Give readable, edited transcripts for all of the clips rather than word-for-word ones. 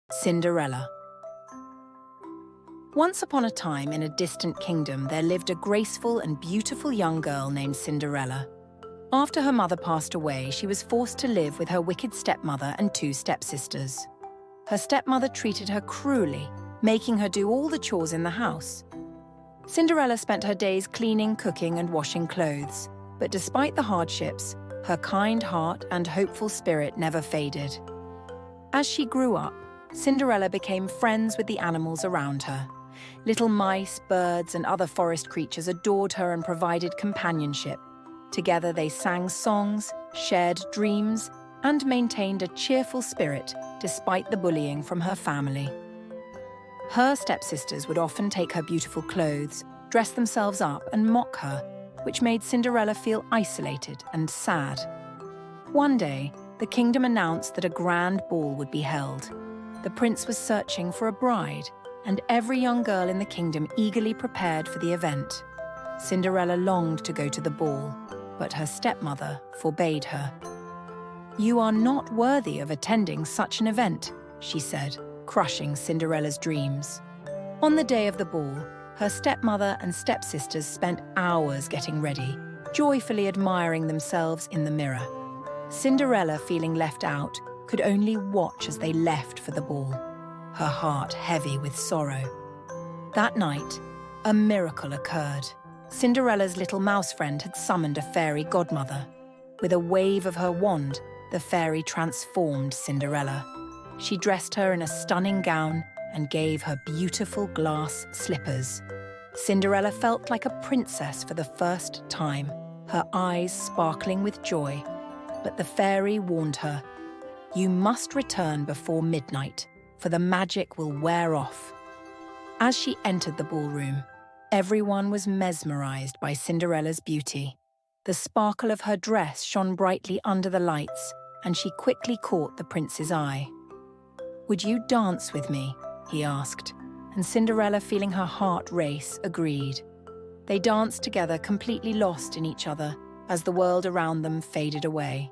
Cinderella. Once upon a time, in a distant kingdom, there lived a graceful and beautiful young girl named Cinderella. After her mother passed away, she was forced to live with her wicked stepmother and two stepsisters. Her stepmother treated her cruelly, making her do all the chores in the house. Cinderella spent her days cleaning, cooking, and washing clothes. But despite the hardships, her kind heart and hopeful spirit never faded. As she grew up, Cinderella became friends with the animals around her. Little mice, birds, and other forest creatures adored her and provided companionship. Together they sang songs, shared dreams, and maintained a cheerful spirit despite the bullying from her family. Her stepsisters would often take her beautiful clothes, dress themselves up, and mock her, which made Cinderella feel isolated and sad. One day, the kingdom announced that a grand ball would be held. The prince was searching for a bride, and every young girl in the kingdom eagerly prepared for the event. Cinderella longed to go to the ball, but her stepmother forbade her. "You are not worthy of attending such an event," she said, crushing Cinderella's dreams. On the day of the ball, her stepmother and stepsisters spent hours getting ready, joyfully admiring themselves in the mirror. Cinderella, feeling left out, could only watch as they left for the ball, her heart heavy with sorrow. That night, a miracle occurred. Cinderella's little mouse friend had summoned a fairy godmother. With a wave of her wand, the fairy transformed Cinderella. She dressed her in a stunning gown and gave her beautiful glass slippers. Cinderella felt like a princess for the first time, her eyes sparkling with joy. But the fairy warned her, "You must return before midnight, for the magic will wear off." As she entered the ballroom, everyone was mesmerized by Cinderella's beauty. The sparkle of her dress shone brightly under the lights, and she quickly caught the prince's eye. "Would you dance with me?" he asked, and Cinderella, feeling her heart race, agreed. They danced together, completely lost in each other, as the world around them faded away.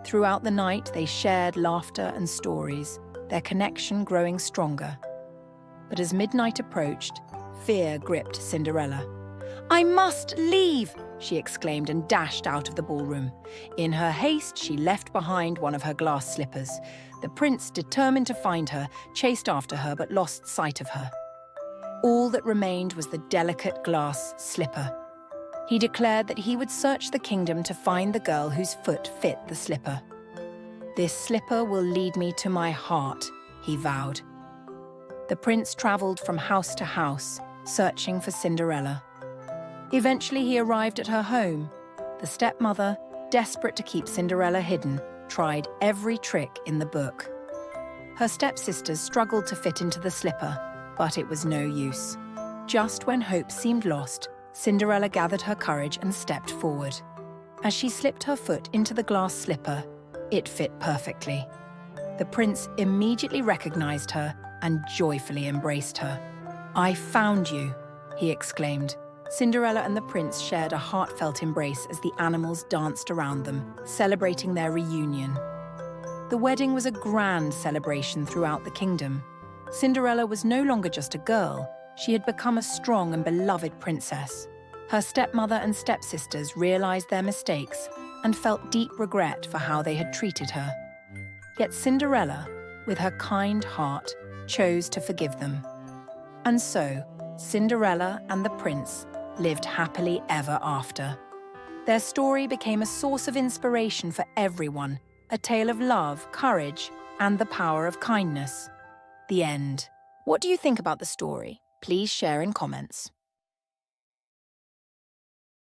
Throughout the night, they shared laughter and stories, their connection growing stronger. But as midnight approached, fear gripped Cinderella. "I must leave!" she exclaimed and dashed out of the ballroom. In her haste, she left behind one of her glass slippers. The prince, determined to find her, chased after her but lost sight of her. All that remained was the delicate glass slipper. He declared that he would search the kingdom to find the girl whose foot fit the slipper. "This slipper will lead me to my heart," he vowed. The prince travelled from house to house, searching for Cinderella. Eventually he arrived at her home. The stepmother, desperate to keep Cinderella hidden, tried every trick in the book. Her stepsisters struggled to fit into the slipper, but it was no use. Just when hope seemed lost, Cinderella gathered her courage and stepped forward. As she slipped her foot into the glass slipper, it fit perfectly. The prince immediately recognized her and joyfully embraced her. "I found you," he exclaimed. Cinderella and the prince shared a heartfelt embrace as the animals danced around them, celebrating their reunion. The wedding was a grand celebration throughout the kingdom. Cinderella was no longer just a girl. She had become a strong and beloved princess. Her stepmother and stepsisters realized their mistakes and felt deep regret for how they had treated her. Yet Cinderella, with her kind heart, chose to forgive them. And so, Cinderella and the prince lived happily ever after. Their story became a source of inspiration for everyone, a tale of love, courage, and the power of kindness. The end. What do you think about the story? Please share in comments.